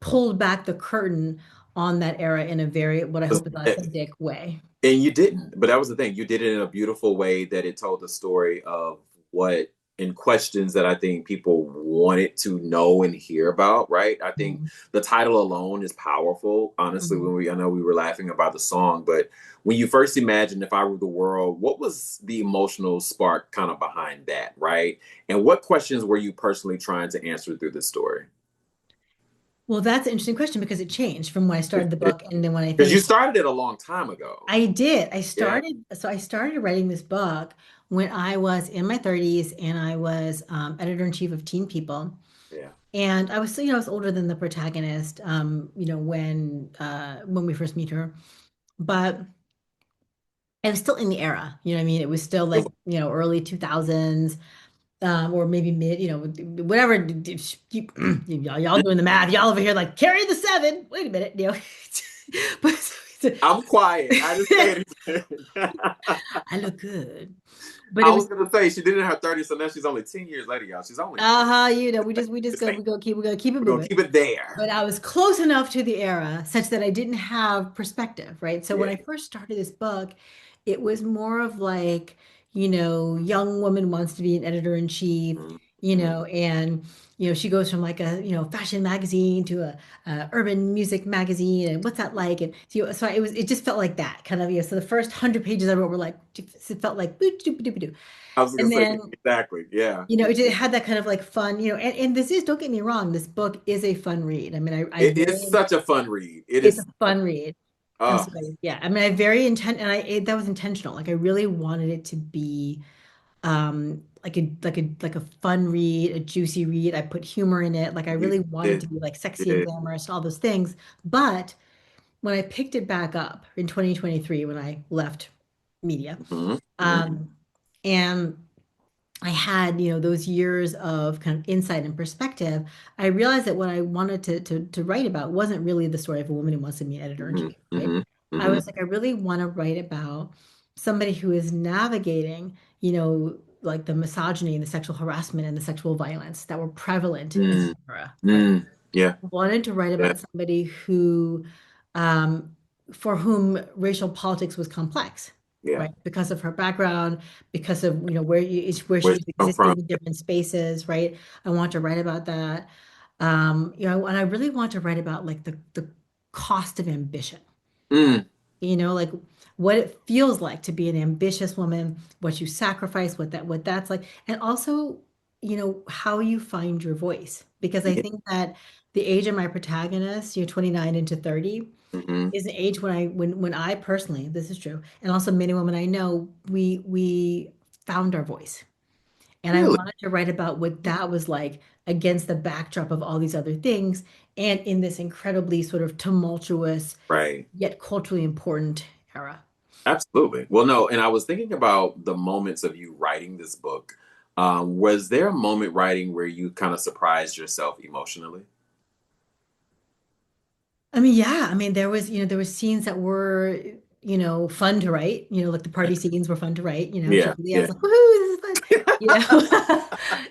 pulled back the curtain on that era in a very, what I hope is authentic way. And you didn't, but that was the thing. You did it in a beautiful way that it told the story of what and questions that I think people wanted to know and hear about, right? I think Mhm. the title alone is powerful. Honestly, Mhm. I know we were laughing about the song, but when you first imagined If I Were the World, what was the emotional spark kind of behind that, right? And what questions were you personally trying to answer through this story? Well, that's an interesting question because it changed from when I started the book and then when I Because you finished. started it a long time ago. I did. Yeah, I started writing this book when I was in my 30s and I was editor-in-chief of Teen People. yeah. And I was, I was older than the protagonist, when we first meet her. But I was still in the era, you know what I mean? It was still It like, early 2000s, or maybe mid, whatever. Y'all doing the math. Y'all over here like carry the seven. Wait a minute, but I'm quiet. I just paid attention. I look good. But it I was was gonna say she did it in her 30s, so now she's only 10 years later, y'all. She's only we just just saying. we're gonna keep it We're gonna moving. keep it But there. I was close enough to the era such that I didn't have perspective, right? So when Yeah. I first started this book, it was more of like, young woman wants to be an editor-in-chief, Mm-hmm. and she goes from like a, fashion magazine to a urban music magazine, and what's that like? And so it just felt like that kind of, so the first 100 pages I wrote were like, it felt like boo doo doo doo. I was gonna And say then exactly. Yeah. it just had that kind of like fun, and this is, don't get me wrong, this book is a fun read. I mean, I It is very, such a fun read. It it's a is. fun read. Oh, Absolutely. Yeah. I mean, that was intentional. Like I really wanted it to be, like a fun read, a juicy read. I put humor in it. Like I you really wanted to did. be like sexy and Did. glamorous and all those things. But when I picked it back up in 2023, when I left media, Mm-hmm. Mm-hmm. um, and I had, those years of kind of insight and perspective, I realized that what I wanted to write about wasn't really the story of a woman who wants to be an Mm-hmm. editor-in-chief, right? Mm-hmm. I Mm-hmm. was like, I really want to write about somebody who is navigating, like the misogyny and the sexual harassment and the sexual violence that were prevalent in Mm-hmm. that era, right? Mm-hmm. Yeah. I wanted to write Yeah. about somebody who, um, for whom racial politics was complex, Yeah. right? Because of her background, because of where Where she she was come existing from? in different spaces, right? I want to write about that. And I really want to write about like the cost of ambition, Mm. like what it feels like to be an ambitious woman, what you sacrifice, what that's like, and also, how you find your voice. Because I Yeah. think that the age of my protagonist, 29 into 30, Mm-hmm. is an age when I personally, this is true, and also many women I know, we found our voice. And I Really? wanted to write about what that was like against the backdrop of all these other things and in this incredibly sort of tumultuous Right. yet culturally important era. Absolutely. Well, no, and I was thinking about the moments of you writing this book. Was there a moment writing where you kind of surprised yourself emotionally? I mean, yeah, I mean, there was scenes that were, fun to write, like the party scenes were fun to write, Yeah, immediately I yeah. was like, woohoo, this is fun, you know.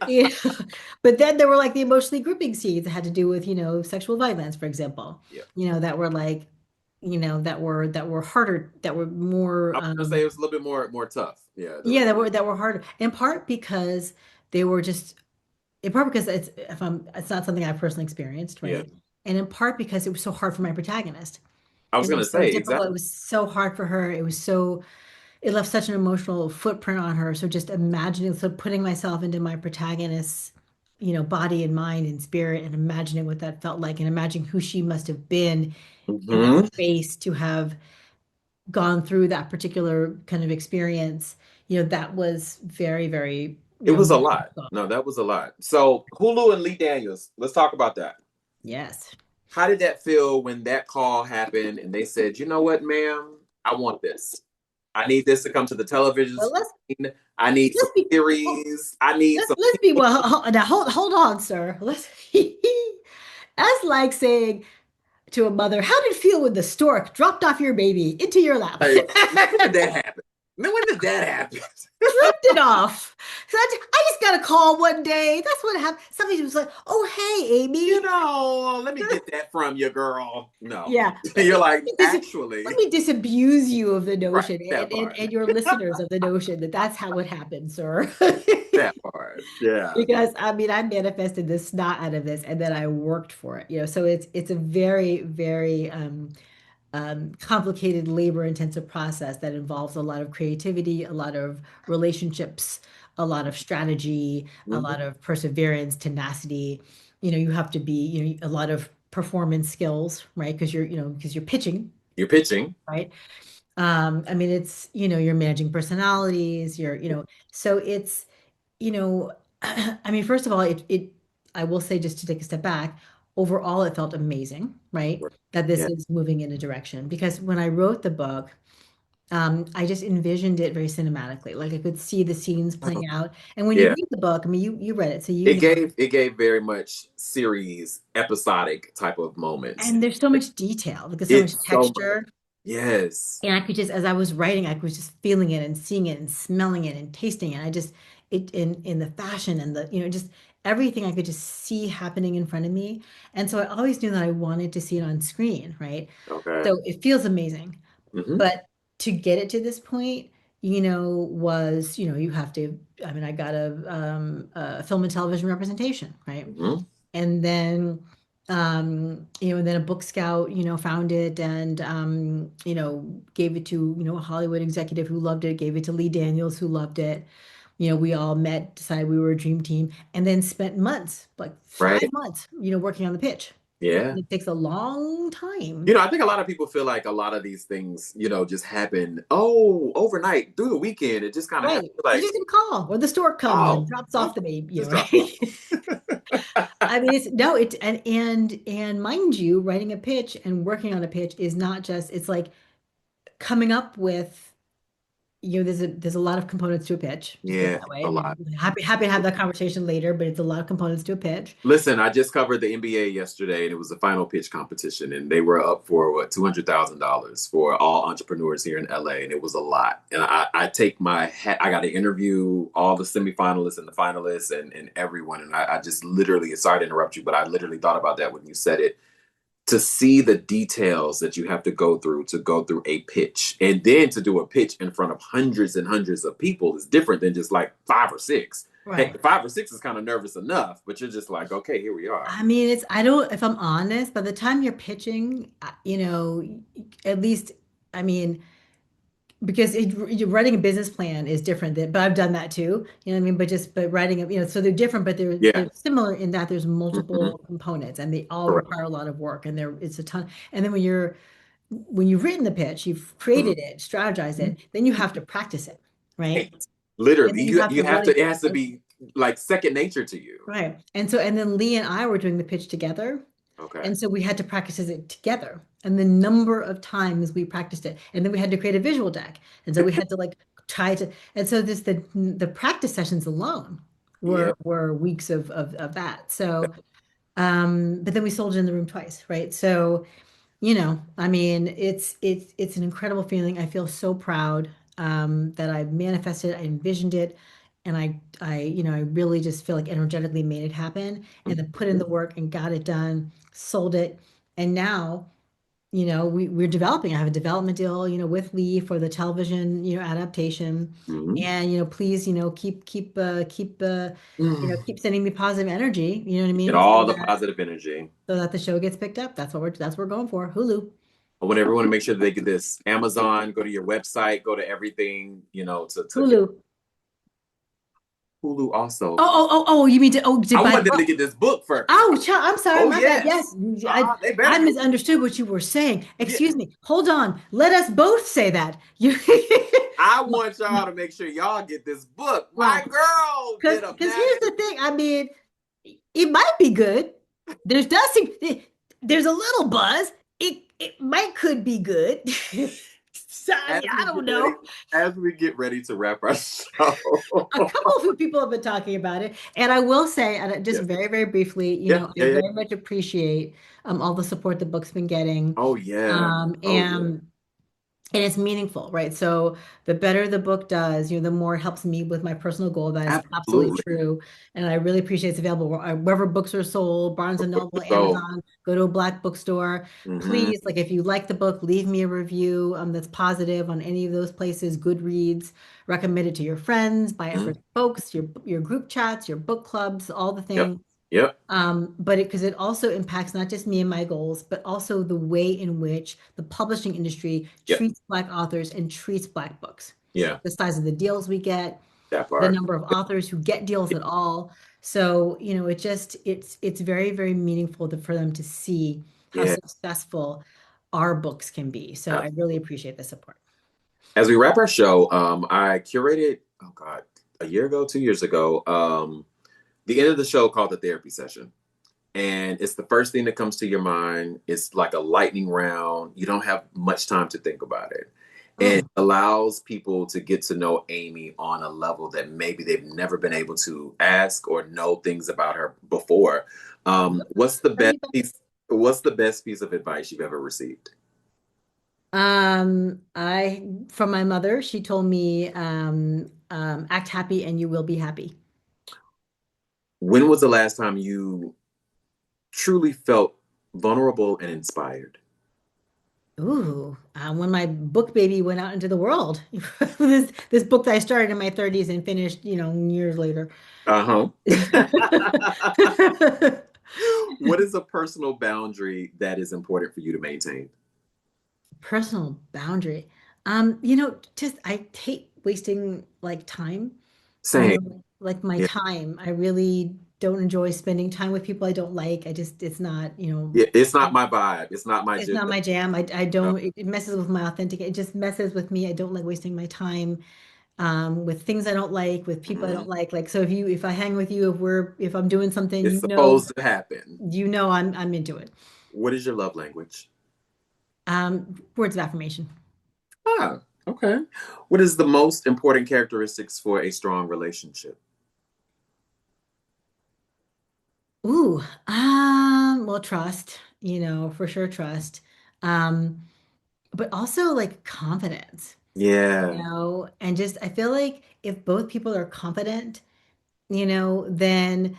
You know? But then there were like the emotionally gripping scenes that had to do with, sexual violence, for example, Yeah. that were like, that were harder, that were more, I was gonna say it was a little bit more tough. Yeah, there yeah, was. that were harder, in part because they were just, in part because it's not something I personally experienced, Yeah. right? And in part because it was so hard for my protagonist. I was It gonna was so say difficult. It exactly. was so hard for her. It left such an emotional footprint on her. So just imagining, so putting myself into my protagonist's, body and mind and spirit and imagining what that felt like and imagining who she must have been in that Hmm. space to have gone through that particular kind of experience, that was very, very, It was a very lot. difficult. No, that was a lot. So Hulu and Lee Daniels. Let's talk about that. Yes. How did that feel when that call happened and they said, you know what, ma'am, I want this. I need this to come to the television Well, screen. I need some let's be oh, series. I need some let's be people. well. Now hold on, sir. Let's. That's like saying to a mother, "How did it feel when the stork dropped off your baby into your lap?" Like, when did that happen? Now, when did that happen? Drifted off. So I just got a call one day. That's what happened. Somebody was like, "Oh, hey, You Amy." know, let me get that from you, girl. No. Yeah, You're like, let actually, me disabuse you of the right, notion, that part. and your listeners of the notion that that's how it happened, sir. That part. Yeah. Because I mean, I manifested the snot out of this, and then I worked for it. So it's a very, very complicated, labor-intensive process that involves a lot of creativity, a lot of relationships, a lot of strategy, a Mhm. lot of perseverance, tenacity. You have to be, a lot of performance skills, right? Because you're pitching, You're pitching. right? I mean, it's, you're managing personalities, so it's, you know, I mean, first of all, I will say, just to take a step back, overall, it felt amazing, right? That this Yeah. is moving in a direction. Because when I wrote the book, I just envisioned it very cinematically. Like I could see the scenes Oh, playing out. And when you yeah. read the book, I mean, you read it, so It gave very much series episodic type of moments. and there's so much detail, there's so much It's so much. texture. Yes. And I could just, as I was writing, I was just feeling it and seeing it and smelling it and tasting it. I just, it in the fashion and the, just everything I could just see happening in front of me. And so I always knew that I wanted to see it on screen, right? Okay. So it feels amazing. Hmm. But to get it to this point, you have to, I mean, I got a film and television representation, right? Hmm. And then and then a book scout found it and gave it to a Hollywood executive who loved it, gave it to Lee Daniels who loved it. We all met, decided we were a dream team, and then spent months, like five Right. months, working on the pitch. Yeah. It takes a long time. I think a lot of people feel like a lot of these things, just happen, overnight through the weekend. It just kind of Right, happens you like, just get a call or the stork comes and oh, drops off okay, the baby, just drop it right? off. I mean, it's no, it and mind you, writing a pitch and working on a pitch is not just, it's like coming up with, there's a lot of components to a pitch, just put it Yeah, that way. a I lot. mean, happy to have that conversation later, but it's a lot of components to a pitch. Listen, I just covered the NBA yesterday, and it was a final pitch competition, and they were up for what, $200,000 for all entrepreneurs here in LA, and it was a lot. And I take my hat. I got to interview all the semifinalists and the finalists and everyone, and I just literally, sorry to interrupt you, but I literally thought about that when you said it. To see the details that you have to go through a pitch, and then to do a pitch in front of hundreds and hundreds of people is different than just like five or six. Right. Heck, 5 or 6 is kind of nervous enough, but you're just like, okay, here we are. I mean, I don't, if I'm honest, by the time you're pitching, at least, I mean, because you're writing a business plan is different but I've done that too, you know what I mean? But writing so they're different, but they're Yeah. similar in that there's Hmm. multiple components and they all Correct. require a lot of work and it's a ton. And then when you've written the pitch, you've Mhm. created it, strategized it, then you have to practice it, right? Right. And Literally, then you have you to have to. really, It has to be like second nature to you. right. And then Lee and I were doing the pitch together. Okay. And so we had to practice it together. And the number of times we practiced it. And then we had to create a visual deck. And so we had to like try to, and so the practice sessions alone Yeah. were weeks of that. So but then we sold it in the room twice, right? So I mean, it's an incredible feeling. I feel so proud that I manifested, I envisioned it, and I really just feel like energetically made it happen, and then put in Mhm. the work and got it done, sold it, and now we're developing. I have a development deal, with Lee for the television, adaptation, Mhm. and please, Mm. keep sending me positive energy. You know what I Get mean? all the positive energy. So that the show gets picked up. That's what we're going for. Hulu. I want everyone to make sure that they get this. Amazon, go to your website, go to everything, to get Hulu. Hulu also. Oh, you mean to I buy the want them to book? get this book first. Oh, I'm sorry, Oh my bad. yes. Yes, They I better get misunderstood what you were saying. yeah. Excuse me. Hold on. Let us both say that. You, I want y'all to make sure y'all get this book. My well, girl because did a here's magic. the thing. I mean, it might be good. There's a little buzz. It might could be good. So, As I we don't get ready, know. to wrap our show. A couple of people have been talking about it, and I will say, and just Yeah. very, very briefly, Yeah. I Yeah. Yeah. very much appreciate all the support the book's been getting, Oh yeah. Oh yeah. and and it's meaningful, right? So the better the book does, the more it helps me with my personal goal. That is absolutely Absolutely. true. And I really appreciate it's available wherever books are sold, Barnes and Noble, So, Amazon, go to a Black bookstore. mhm, Please, like if you like the book, leave me a review that's positive on any of those places. Goodreads, recommend it to your friends, buy it for mhm. folks, your group chats, your book clubs, all the Yep. things. Yep. But because it also impacts not just me and my goals, but also the way in which the publishing industry Yep. treats Black authors and treats Black books. Yeah. The size of the deals we get, That the part. number of authors who get deals at all. So, it's very, very meaningful for them to see how Yeah. successful our books can be. So I really appreciate the support. As we wrap our show, I curated, oh God, a year ago, 2 years ago, the end of the show called the therapy session. And it's the first thing that comes to your mind. It's like a lightning round. You don't have much time to think about it. And it Oh, allows people to get to know Amy on a level that maybe they've never been able to ask or know things about her before. What's the best piece? What's the best piece of advice you've ever received? I from my mother, she told me, act happy and you will be happy. When was the last time you truly felt vulnerable and inspired? Ooh, when my book baby went out into the world. This book that I started in my 30s and finished, years later. Uh huh. What is a personal boundary that is important for you to maintain? Personal boundary. Just I hate wasting like time. Same. Like my Yeah. time. I really don't enjoy spending time with people I don't like. It's not, Yeah. It's not my vibe. It's not my it's jam. not my jam. I don't, it messes with my authentic, it just messes with me. I don't like wasting my time with things I don't like, with people I don't Mhm. like. Like, so if I hang with you, if I'm doing something, It's supposed to happen. I'm into it. What is your love language? Words of affirmation. Ah, okay. What is the most important characteristics for a strong relationship? Ooh, well, trust, for sure trust. Um, but also like confidence, Yeah, and just I feel like if both people are confident, then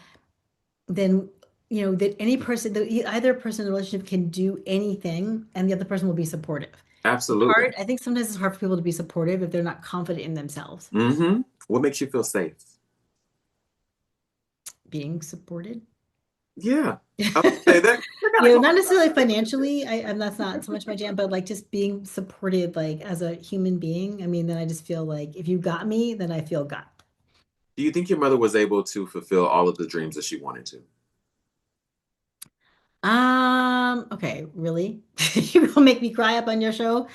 that any person that either person in the relationship can do anything and the other person will be supportive. It's absolutely. hard. I think sometimes it's hard for people to be supportive if they're not confident in themselves. Mm-hmm. What makes you feel safe? Being supported. Yeah, I would say that they're kind of close. Not necessarily financially. I'm That's not so much my jam, but like just being supported like as a human being. I mean, then I just feel like if you got me, then I feel got. Do you think your mother was able to fulfill all of the dreams that she wanted to? Okay, really? You gonna make me cry up on your show?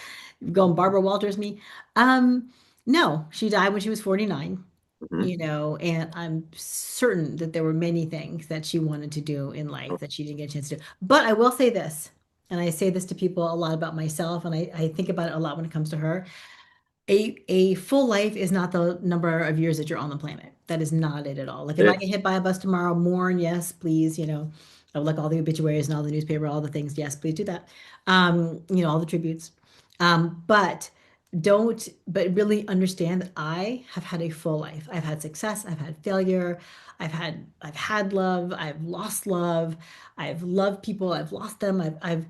Going Barbara Walters me? Um, no, she died when she was 49, Hmm. and I'm certain that there were many things that she wanted to do in life that she didn't get a chance to do. But I will say this, and I say this to people a lot about myself, and I think about it a lot when it comes to her. A full life is not the number of years that you're on the planet. That is not it at all. Like if I It, get hit by a bus tomorrow, mourn, yes, please, I would like all the obituaries and all the newspaper, all the things, yes, please do that. All the tributes. But really understand that I have had a full life. I've had success, I've had failure, I've had love, I've lost love, I've loved people, I've lost them, I've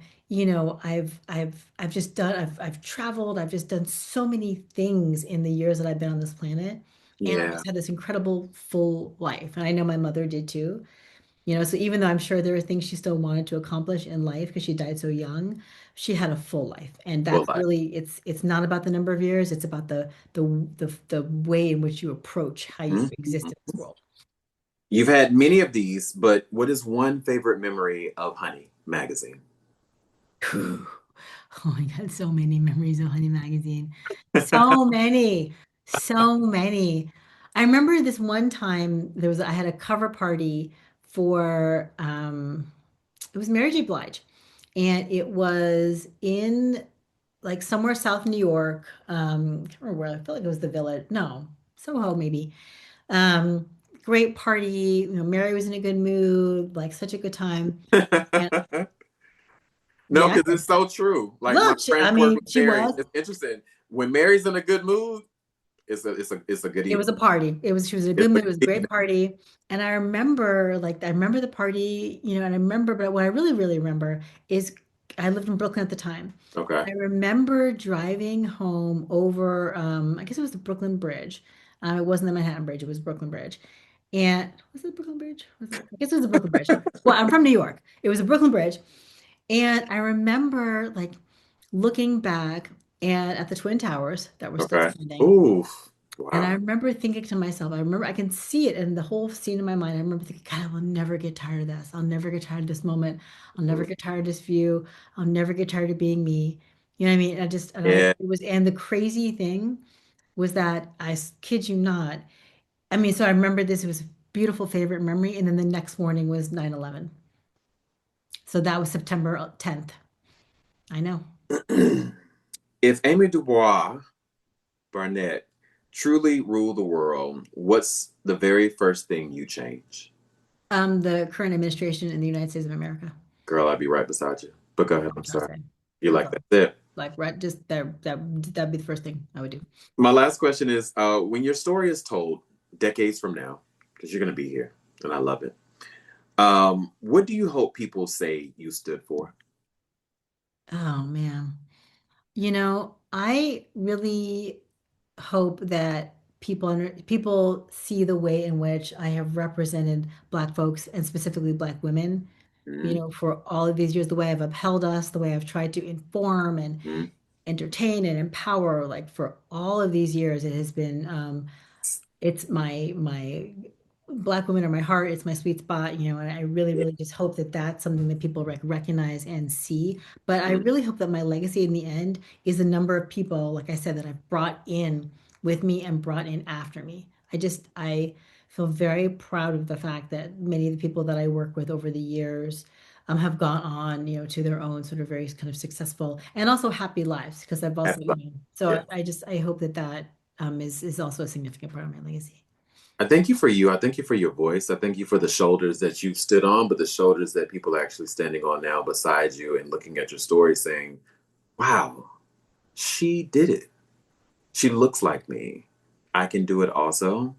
just done I've traveled, I've just done so many things in the years that I've been on this planet. And I've yeah. just had this incredible full life. And I know my mother did too. So even though I'm sure there are things she still wanted to accomplish in life because she died so young, she had a full life. And Well, that's really it's not about the number of years, it's about the way in which you approach how you exist in this world. you've had many of these, but what is one favorite memory of Honey magazine? Whew. Oh my God, so many memories of Honey Magazine. So many, so many. I remember this one time I had a cover party for it was Mary J. Blige. And it was in like somewhere South New York. I can't remember where. I feel like it was the Village. No, Soho maybe. Um, Great party. Mary was in a good mood, like such a good time. And No, Yeah. because it's so true. Like my Look, friend I who worked mean, with she Mary, was. it's interesting. When Mary's in a good mood, it's a good It was a evening. party. She was in a It's good a mood. It good was a great evening. party. And I remember the party, and I remember, but what I really, really remember is I lived in Brooklyn at the time. Okay. I remember driving home over, I guess it was the Brooklyn Bridge. It wasn't the Manhattan Bridge, it was Brooklyn Bridge. And was it Brooklyn Bridge? I guess it was the Brooklyn Bridge. Well, I'm from New York. It was a Brooklyn Bridge. And I remember like looking back and at the Twin Towers that were still Okay. standing. Ooh. And I Wow. remember thinking to myself, I remember I can see it in the whole scene in my mind. I remember thinking, God, I will never get tired of this. I'll never get tired of this moment. I'll never get tired of this view. I'll never get tired of being me. You know what I mean? Yeah. And the crazy thing was that kid you not. I mean, so I remember this, it was a beautiful favorite memory. And then the next morning was 9/11. So that was September 10th. I know. If Amy DuBois Barnett truly ruled the world, what's the very first thing you change? The current administration in the United States of America. Girl, I'd be right beside you. But go That's ahead. all I'm I'm trying to sorry. say. You That's like all. that? That's it. Like, right, just that'd be the first thing I would do. My last question is when your story is told decades from now, because you're going to be here, and I love it, what do you hope people say you stood for? Oh man. I really hope that people see the way in which I have represented Black folks and specifically Black women, Mm-hmm. for all of these years, the way I've upheld us, the way I've tried to inform and entertain and empower, like for all of these years, it has been it's my Black women are my heart. It's my sweet spot, and I really, Yeah. really just hope that that's something that people recognize and see. But I Mm-hmm. really hope that my legacy in the end is the number of people, like I said, that I've brought in with me and brought in after me. I feel very proud of the fact that many of the people that I work with over the years have gone on, to their own sort of very kind of successful and also happy lives. Because I've also, Yeah. so I hope that is also a significant part of my legacy. I thank you for you. I thank you for your voice. I thank you for the shoulders that you stood on, but the shoulders that people are actually standing on now beside you and looking at your story saying, wow, she did it. She looks like me. I can do it also.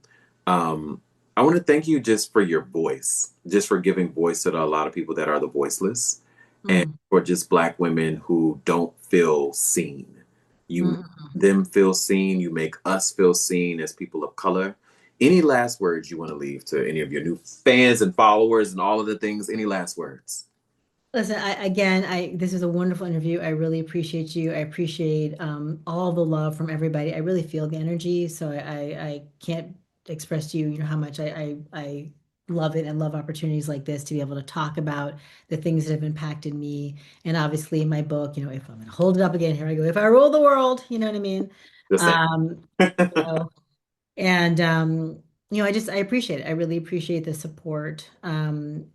Um, I want to thank you just for your voice, just for giving voice to a lot of people that are the voiceless, and Mm, for just Black women who don't feel seen. You make mm. them feel seen, you make us feel seen as people of color. Any last words you want to leave to any of your new fans and followers and all of the things? Any last words? Listen, this is a wonderful interview. I really appreciate you. I appreciate all the love from everybody. I really feel the energy, so I can't express to you, how much I love it and love opportunities like this to be able to talk about the things that have impacted me. And obviously, my book, if I'm going to hold it up again, here I go. If I rule the world, you know what I mean? The same. Um, you know, And I appreciate it. I really appreciate the support. And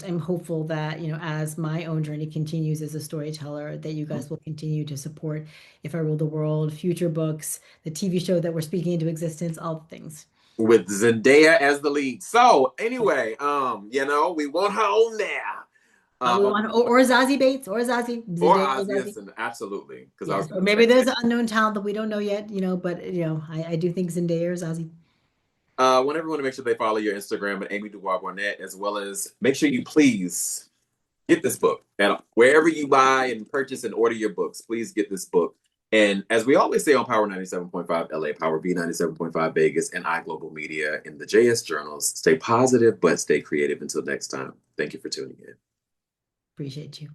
I'm hopeful that, as my own journey continues as a storyteller, that you guys will continue to support If I Rule the World, future books, the TV show that we're speaking into existence, all the things. With Zendaya as the lead. So Yeah. anyway, we want her on there. We Um, want or Zazie Bates or Zazie or Zendaya or Ozzy Zazie. Osbourne, absolutely. Because I was Yes, or going to maybe say, there's an unknown talent that we don't know yet, but I do think Zendaya or Zazie. I want everyone to make sure they follow your Instagram at Amy DuBois Barnett, as well as make sure you please get this book. And wherever you buy and purchase and order your books, please get this book. And as we always say on Power 97.5 LA, Power B 97.5 Vegas, and iGlobal Media in the JS Journals, stay positive, but stay creative until next time. Thank you for tuning in. Appreciate you.